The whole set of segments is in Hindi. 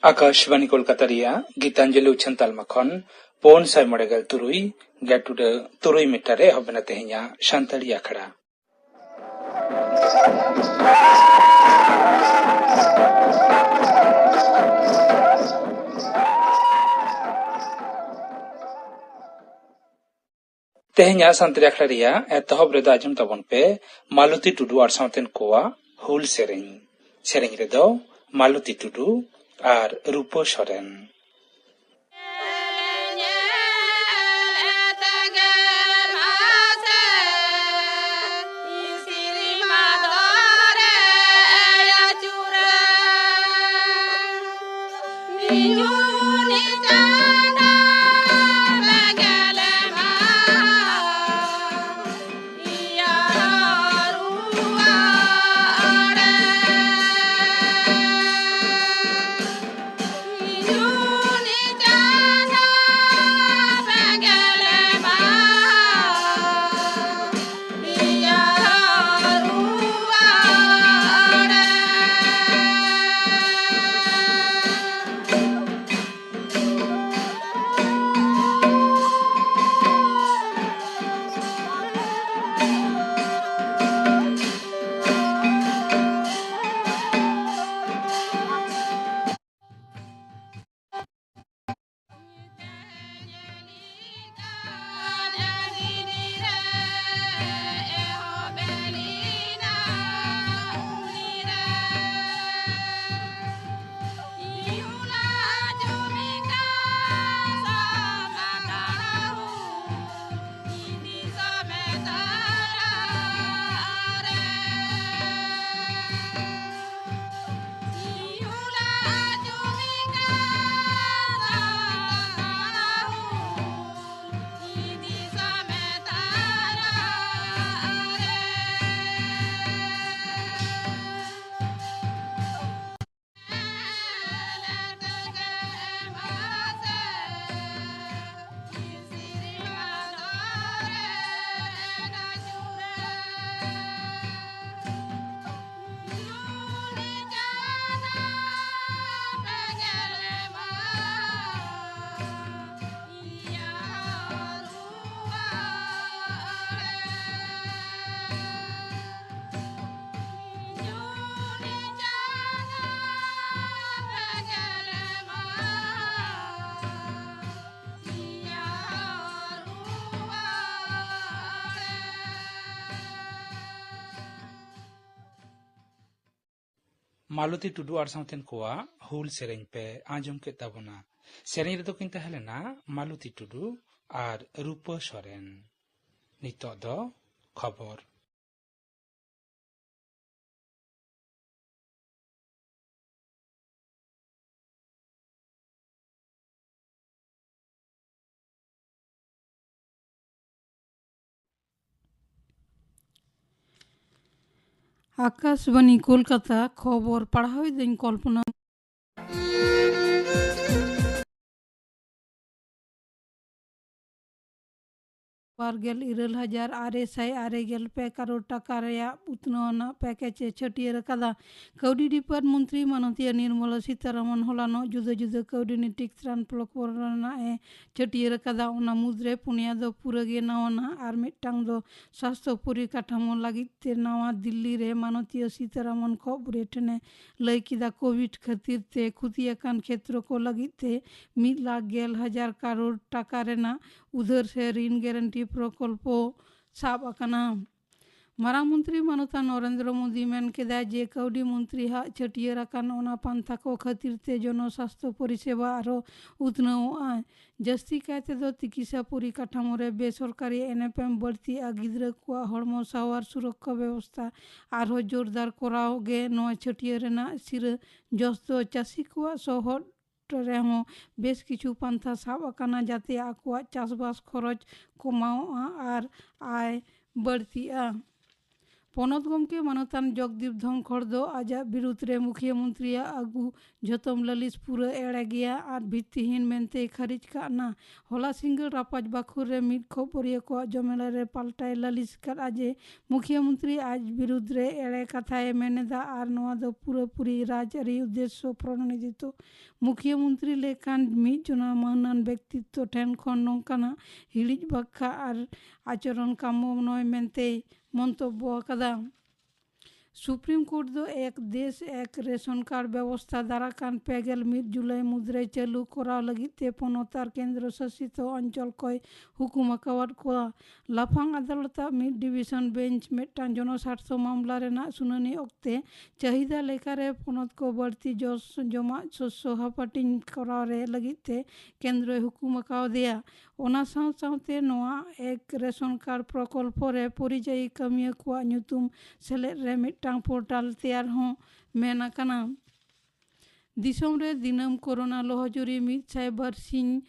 आकाशवाणी कोलकाता रिया गीतांजलि उछन तालमा खन पौन साय मडेगल तुरुई गेटुड तुरुई मिटारे हबना तेहिया शांतली आखड़ा तेहिया शांतली आखड़ा रिया एतहब रेदा आजम तबन पे मालती टुडू आर साउतेन कोआ हुल सेरेंग रेदो मालती टुडू आर रूपो सोरेन मालती टुडू आर साउतेन कोआ हुल सेरेंग पे आंजम के ताबना सेरेंग रेदो किन तहलेना मालती टुडू आर रूपो सोरेन नितो दो खबर आकाशवाणी कोलकाता खबर पढ़ाई दिन कल्पना बारगेल 26,692 करोड़ टाका उत्नयन पैकेज छटियर कदा कौडी डिपार मंत्री मानतीय निर्मला सीतारमन होलानो जुदा जुदा कौडी नीतिक त्रान प्लकरना छटियर कदा ओना मुद्रे पुनिया दो पुरगे नवाना आर मिटांग दो स्वास्थ्य परिकाठामो लागिते नवा दिल्ली रे मानतीय सीतारमन को बुरेटने लय किदा कोविड खातिर ते खुतियाकान क्षेत्र को लागिते 1,11,000 करोड़ टाका रेना उधर से ऋण गारंटी प्रकल्प साब आकाना मारांग मंत्री मानता नरेंद्र मोदी मेन केदा जे कौडी मंत्री हा छटियर आकान ओना पांथा को खातिर ते जन स्वास्थ्य परिसेवा आरो उतनाओ जस्ती कहते दो चिकित्सा परिकाठामो रे बेसरकारी एनएफएम बढ़ती गिद्रा को हड़मो सावार सुरक्षा व्यवस्था आरो जोरदार कराओ गे नवा छटियर रेना सिर जस्तो चासी को सहर रेहो बेस किछु पांथा साब आकाना जाते आकुआ चाषबास खरच कमाओ आर आय बढ़ती ᱯᱚᱱᱚᱛ ᱜᱚᱢᱠᱮ ᱢᱟᱱᱚᱛᱟᱱ ᱡᱚᱜᱽᱫᱤᱯ ᱫᱷᱚᱱᱠᱷᱚᱲ ᱫᱚ ᱟᱡᱟᱜ ᱵᱤᱨᱩᱫᱽ ᱨᱮ ᱢᱩᱠᱷᱤᱭᱟᱹ ᱢᱚᱱᱛᱨᱤᱭᱟᱜ ᱟᱹᱜᱩ ᱡᱷᱚᱛᱚᱢ ᱞᱟᱹᱞᱤᱥ ᱯᱩᱨᱟᱹ ᱮᱲᱮ ᱜᱮᱭᱟ ᱟᱨ ᱵᱷᱤᱛᱛᱤᱦᱤᱱ ᱢᱮᱱᱛᱮ ᱠᱷᱟᱹᱨᱤᱡ ᱠᱟᱜᱼᱱᱟ। ᱦᱚᱞᱟ ᱥᱤᱸᱜᱟᱹᱲ ᱨᱟᱯᱟᱡᱽ ᱵᱟᱠᱷᱩᱨ ᱨᱮ ᱢᱤᱫ ᱠᱷᱚᱵᱚᱨᱤᱭᱟᱹ ᱠᱚᱣᱟᱜ ᱡᱚᱢᱮᱞᱟ ᱨᱮ ᱯᱟᱞᱴᱟᱭ ᱞᱟᱹᱞᱤᱥ ᱠᱟᱫᱼᱟ ᱡᱮ ᱢᱩᱠᱷᱤᱭᱟᱹ ᱢᱚᱱᱛᱨᱤ ᱟᱡ ᱵᱤᱨᱩᱫᱽ ᱨᱮ ᱮᱲᱮ ᱠᱟᱛᱷᱟᱭ ᱢᱮᱱᱮᱫᱟ ᱟᱨ ᱱᱚᱣᱟ ᱫᱚ ᱯᱩᱨᱟᱹᱯᱩᱨᱤ ᱨᱟᱡᱽᱟᱹᱨᱤ ᱩᱫᱽᱫᱮᱥᱥᱚ ᱯᱨᱚণᱳᱫᱤᱛᱚ। ᱢᱩᱠᱷᱤᱭᱟᱹ ᱢᱚᱱᱛᱨᱤ ᱞᱮᱠᱟᱱ ᱢᱤᱫ ᱡᱚᱱᱟ ᱢᱟᱹᱱᱟᱱ ᱵᱮᱠᱛᱤᱛᱛᱚ ᱴᱷᱮᱱ ᱠᱷᱚᱱ ᱱᱚᱝᱠᱟᱱᱟᱜ ᱦᱤᱲᱤᱡ ᱵᱟᱠᱷᱟ ᱟᱨ ᱟᱪᱚᱨᱚᱱ ᱠᱟᱢᱚ ᱱᱚᱭ ᱢᱮᱱᱛᱮᱭ ᱢᱚন্তব্য ᱟᱠᱟᱫᱟ। सुप्रीम कोर्ट दो एक देश एक रेशन कार्ड व्यवस्था दाराकान 21 जुलाई मुद्रे चालू कराव लगित ते पनत और केंद्र शासित अंचल कोय हुकुम अकावाद को लाफांग अदालत मिड डिविजन बेंच मिदटांग जनस्वार्थ मामला रेना सुनानी ओक्ते चाहिदा लेखारे पनत को बढ़ती जस जमा शस्य हापाटिंग कराव रे लगित ते केंद्र हुकुम अकावदेया। ओना साथ-साथते नोआ एक रेशन कार्ड प्रकल्प रे परिचय कामिया को ᱧᱩᱛᱩᱢ सेलेद रे मिदटांग पोर्टाल तैयार हों मेन आकाना। दिसोम रे दिनम कोरोना लोहजुरी 100 बारसिंग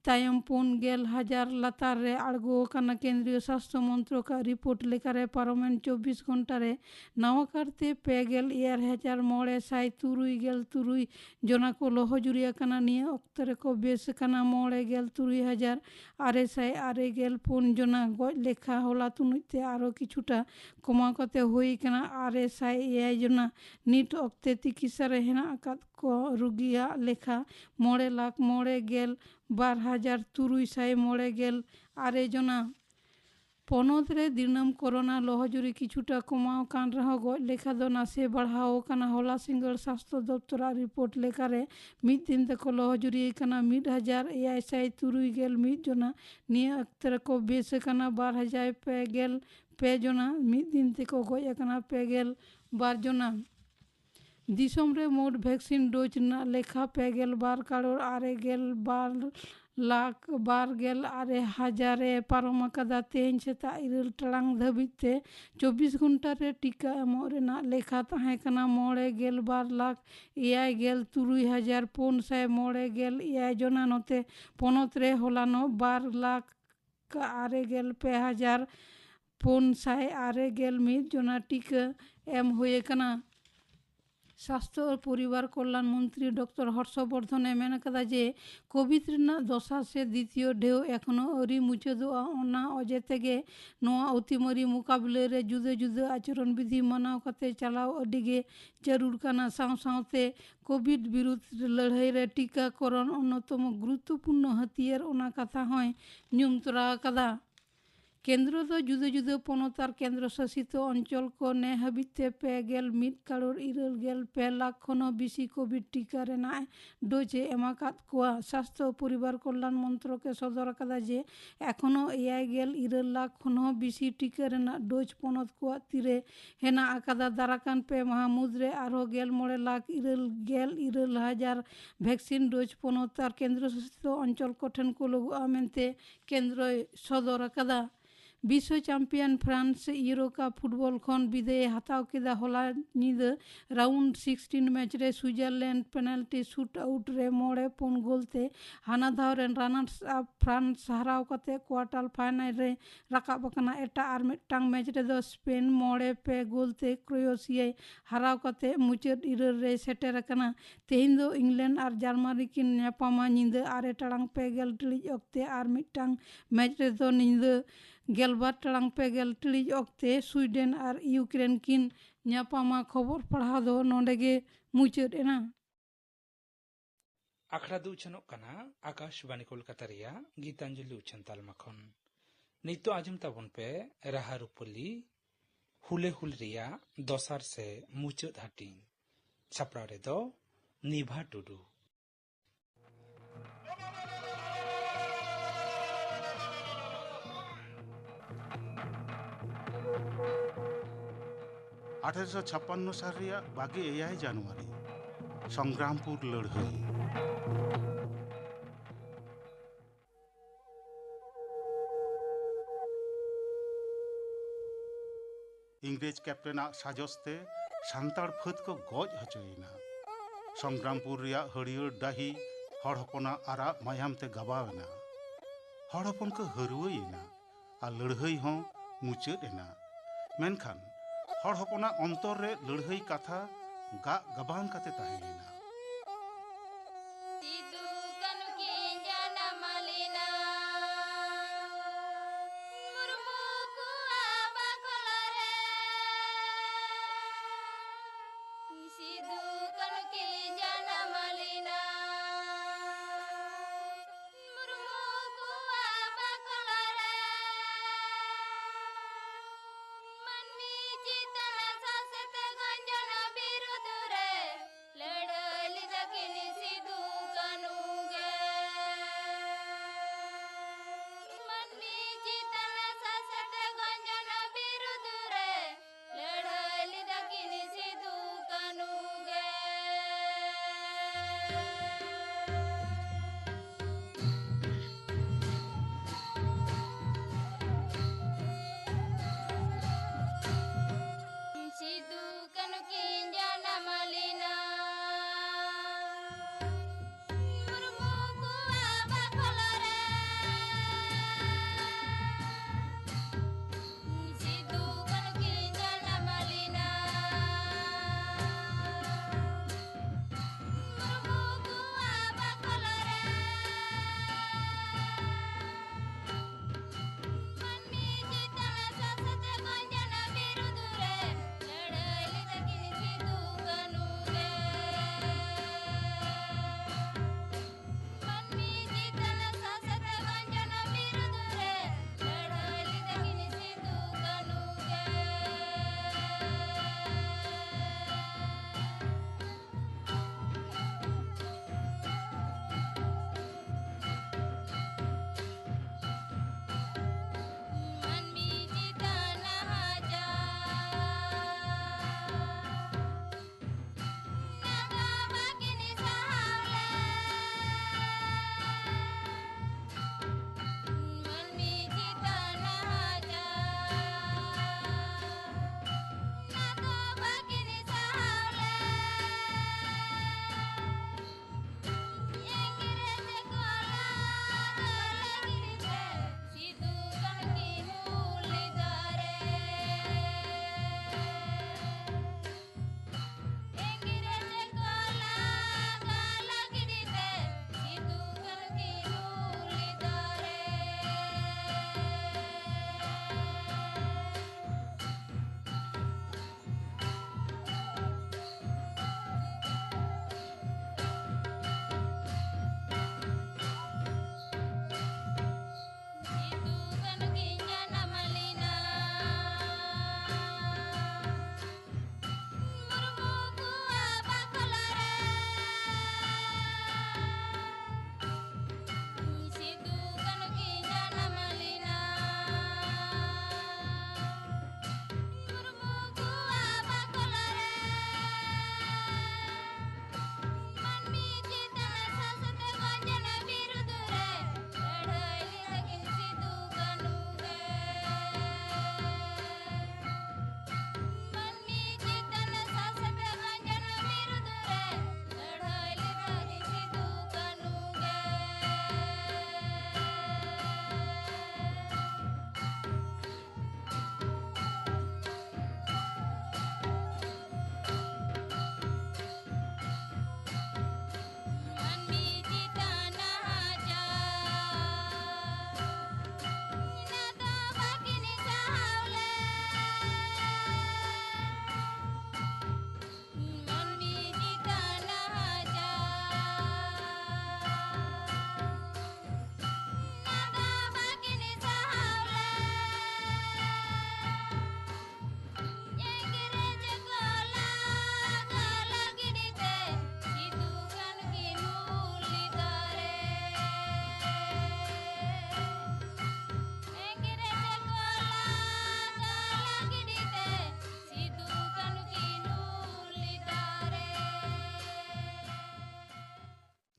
तायम 4,000 लातार रे आड़गो काना केंद्रीय स्वास्थ्य मंत्रक रिपोर्ट लेखारे पारमेन 24 घंटा रे नवा करते 5,9,973 जना को लोहजुरी काना निये अक्तरे को बेस काना 9,63,994 जना गज लेखा होला तुनुते आरो किछुटा कमा कते हुई काना 8,6 जना निट अक्ते चिकित्सा रे हेना आकात को रुगिया लेखा 9,12,309 जना। पनत रे दिनम कोरोना लोहजुरी किछुटा कमाओ कान रहो गज लेखा दो नासे बढ़ाओ काना होला सिंगल स्वास्थ्य दप्तरा रिपोर्ट लेखारे मिद दिन तक लोहजुरी काना 1,603 जना निया अक्तर को बेस काना 12,000 जना मिद दिन तक गज काना 2 जना। दिसोम रे मोट वैक्सीन डोज ना लेखा 2 करोड़ 6,12,12,000 पारम अकादा तेन सेता 9 टाड़ांग धाबिते 24 घंटा रे टीका एमो रेना लेखा ताहे काना 9,12,63,409 जना नोते पनत रे होलानो 12,9,491 जना टीका एम हुए काना। स्वास्थ्य और परिवार कल्याण मंत्री डॉक्टर हर्षवर्धन मेन कदा जे कोविड रेना दशा से द्वितीय ढेउ एखनो अरी मुचादोआ ओना अजे तेगे नोआ अतिमारी मुकाबले रे जुदे जुदे आचरण विधि मानाव कते चलाव अडिगे जरूर काना। साथ-साथते कोविड विरुद्ध लड़ाई रे टीकाकरण अन्यतम गुरुत्वपूर्ण हथियार ओना कथा होय ᱧᱩᱢ तोरा कदा। केंद्र दो जुदे जुदे पनत और केंद्र शासित अंचल को ने हाबिते 1 करोड़ 9,2 लाख खनो बेसी कोविड टीका रेना डोजे एमाकात कोआ। स्वास्थ्य और परिवार कल्याण मंत्रक के सदर कदा जे एखनो 9,9 लाख खनो बेसी टीका रेना डोज पनत कोआ तीरे हेना आकादा दाराकान 2 माह मुद्रे आरो 9,9,9 वैक्सीन डोज पनत और केंद्र शासित अंचल कोठन को लगु आमेंते केंद्र सदर कदा। विश्व चैंपियन फ्रांस यूरो का फुटबॉल खन विदाय हताव केदा होला निद राउंड 16 मैच रे स्विट्जरलैंड पेनाल्टी शूट आउट रे 9 गोलते हाना धाव रे रनर्स अप फ्रांस हराव कते क्वार्टर फाइनल रे राकाब कना। एटा आर मिदटांग मैच रे दो स्पेन 9 गोलते क्रोएशिया हराव कते मुचाद इरल रे सेटर कना। तेहिन दो इंग्लैंड और जर्मनी किन न्यापामा निद 8 टाड़ांग 2 टिलिज अक्ते आर मिदटांग मैच रे दो निद 12 टाड़ांग 2 टिलिज अक्ते स्वीडन और यूक्रेन किन न्यापामा खबर पढ़ा दो नोंडेगे मुचाद एना। आखड़ा दो उछनों कना आकाशवाणी कोलकाता रिया गीतांजलि उछन तालमा खन नितो आजम ताबन पे राहा रुपली हुले हुल रिया दोसार से मुचाद हाटिंग छपड़ा रे दो निभा टुडू। अठारह 56 साल रिया 22 जनवरी संग्रामपुर लड़ाई। इंग्रेज कैप्टन साजसते सान्ताड़ फाद को गज हचोयना। संग्रामपुर रिया हरियर डाही हड़ हपना आरा मायाम ते गबावना। हड़ हपन को हरुएना और लड़ाई हों मुचाद एना। मेनखान हर हपना अंतर रे लड़हई कथा गा गबान काते ताहे लेना।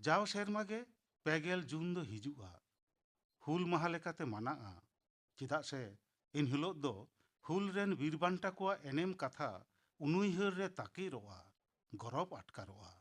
जाव सेरमा गे पेगेल जून दो हिजुआ हुल माहा लेकाते मनाआ चेदा से इन हिलोग दो हुल रेन वीरबांटा को एनेम कथा उनुइहर रे ताकीरोआ गौरव अटकारोआ।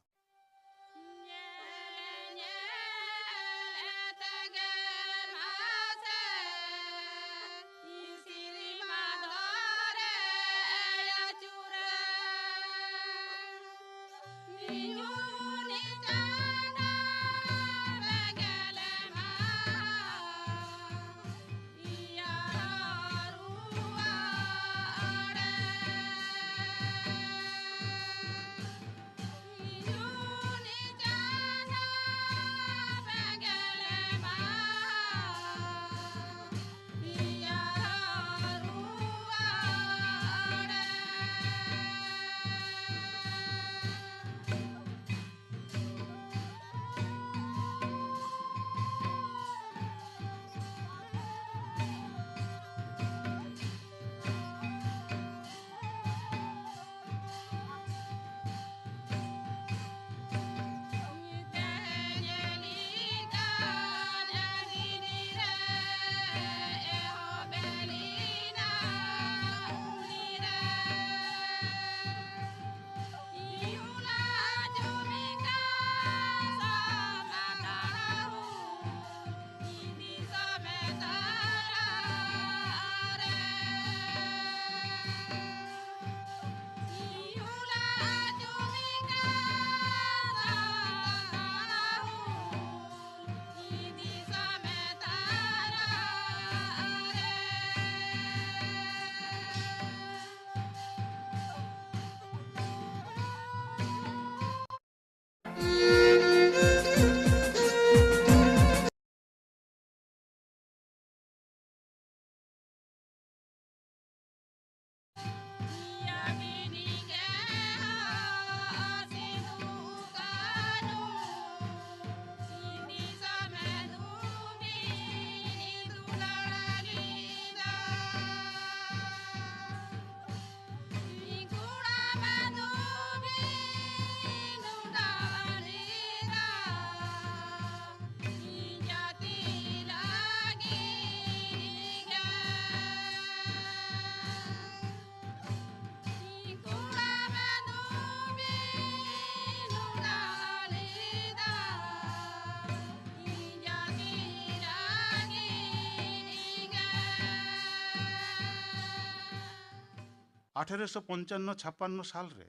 1855-56 साल रे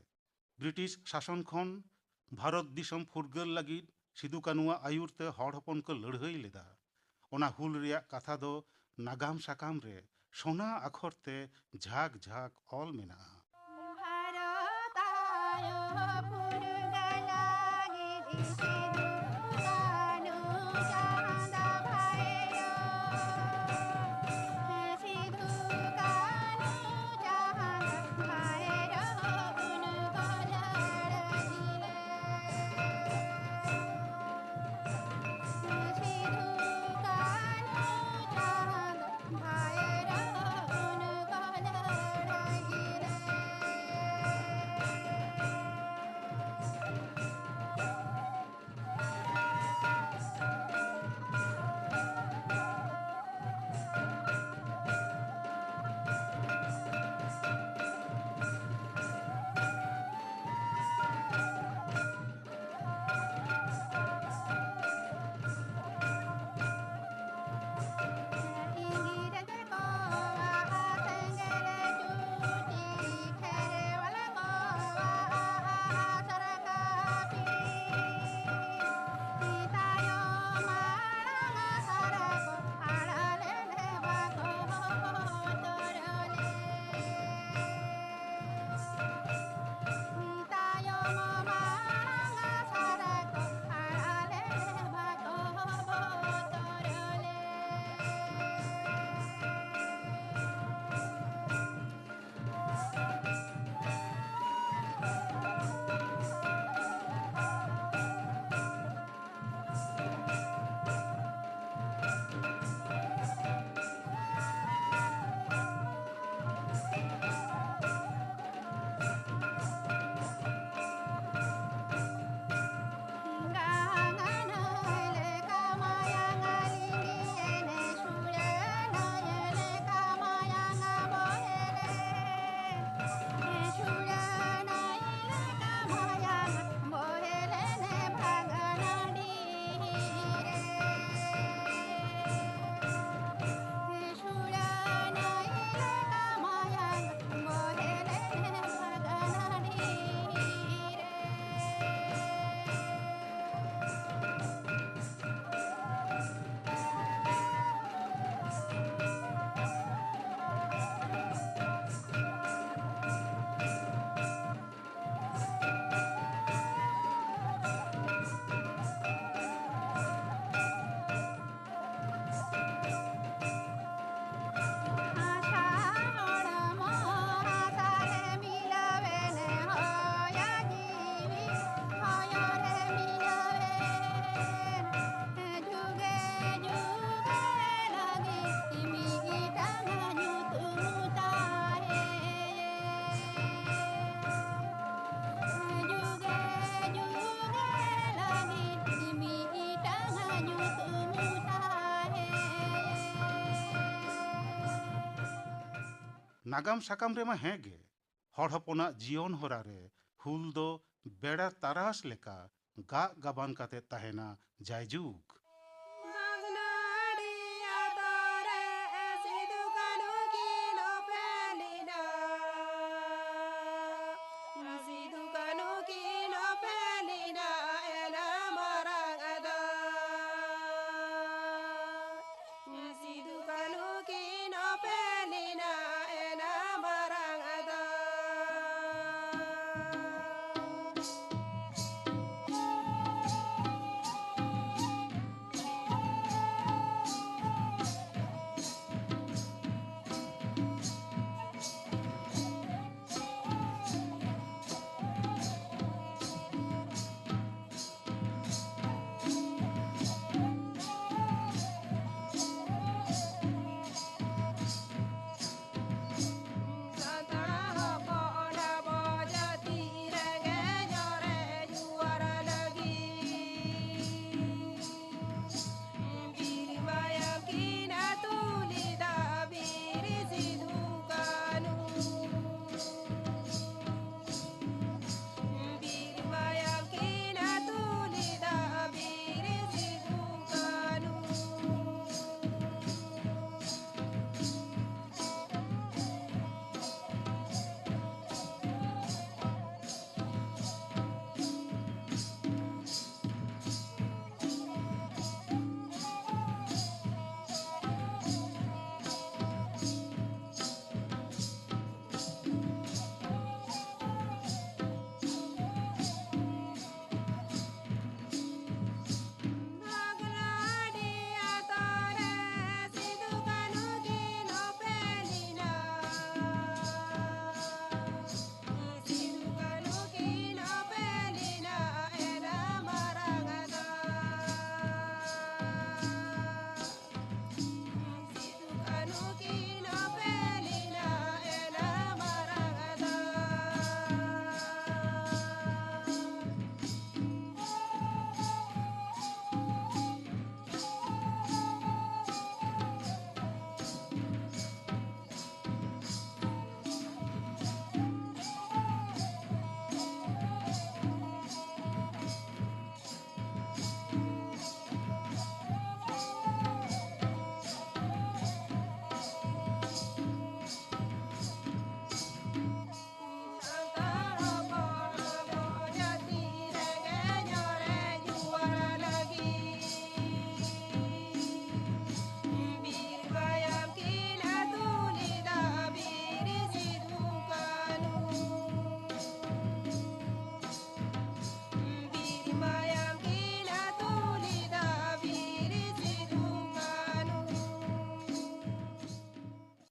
ब्रिटिश शासन खन भारत दिसम फुरगल लगी सिदु कानुआ आयुर ते हड़ हपन को लड़ाई लेदा। ओना हुल रिया कथा दो नागाम साकाम रे सोना अखर ते झाग झाग ऑल मेना। नागाम साकाम रे मा हेगे हड़ हपना जीवन होरा रे हुल दो बेड़ा तारास लेका गा गाबान काते ताहेना जायजुग।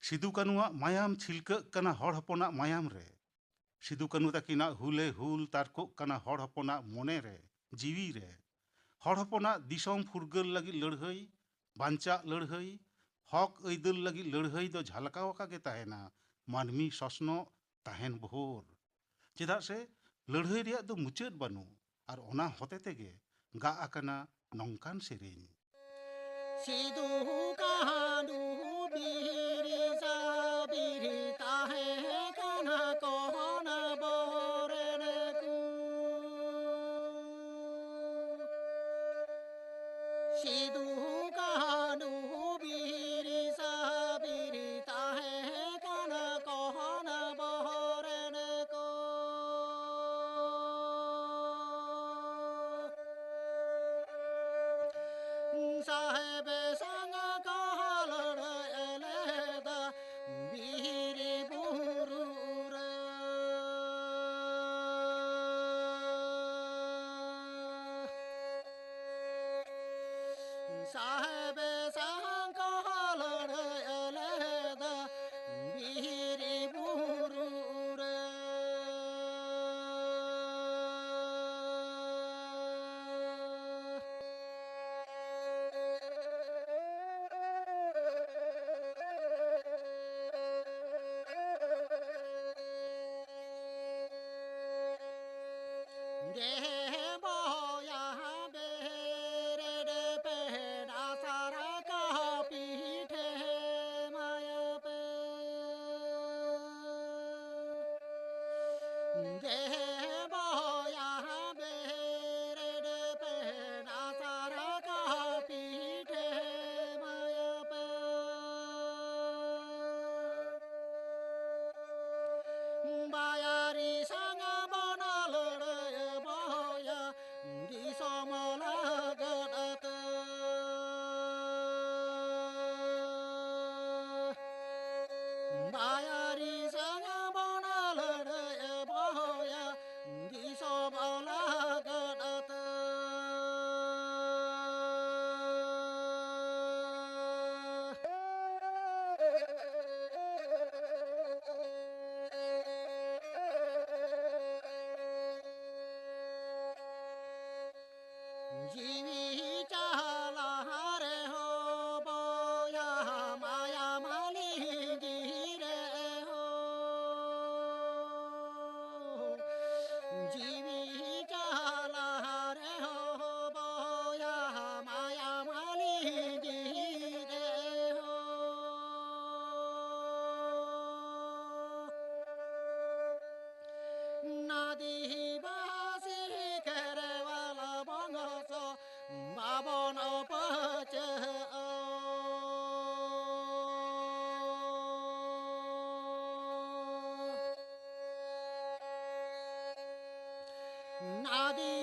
सिदु कानुआ मायाम छिलकक कना हड़ हपना मायाम रे सिदु कानु ताकिना हुले हुल तारकोक कना हड़ हपना मोने रे जीवी रे हड़ हपना दिसोम फुरगल लगी लड़हई बांचा लड़हई हक ऐदल लगी लड़हई दो झलकावका के ताहेना मानमी ससनो ताहेन भोर चेदा से लड़हई रिया दो मुचाद बानु और ओना होते तेगे गा आकना नौकान सेरेñ सिदु कानु बिरी साबिरी ताहे काना कोहन बोरन कु सिदु कानु बिरी साबिरी ताहे काना कोहन बोरन को साहेब संग कहलन एलेद बिरी बुरुर साहेब संग कहलन एलेद बिरी बुरुर बायारी संग बनल रे बया दिसमल गडत बायारी संग बनल रे बया दिसमल गडत जीवी चाला रे हो बोया माया माली गिरे हो जीवी चाला रे हो बोया माया माली गिरे हो नदी बासी करवाला बंगस बाबन पच नदी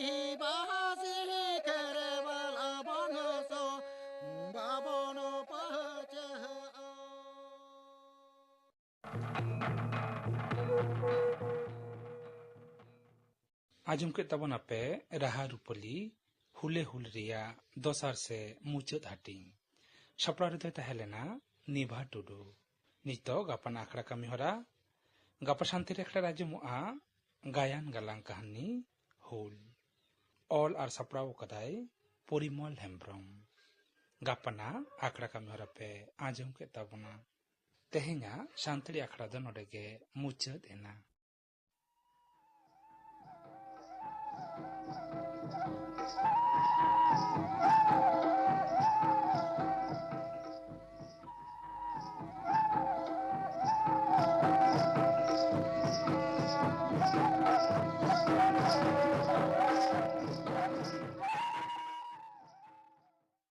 बासी करवाला बंगस बाबन पच आजम के तबना पे राहा रुपली हुले हुल रिया दोसार से मुचाद हाटिंग सपड़ा रे तहलेना निभा टुडू नितो गापन आखड़ा कमी हरा गापा शांति रेखड़ा राजमुआ गायन गालांग कहानी हुल ऑल आर सपड़ाव कदाय परिमल हेम्ब्रम गापना आखड़ा कमी हरा पे आजम के तबना तेहेंगा शांति आखड़ा दो नोडेगे मुचाद एना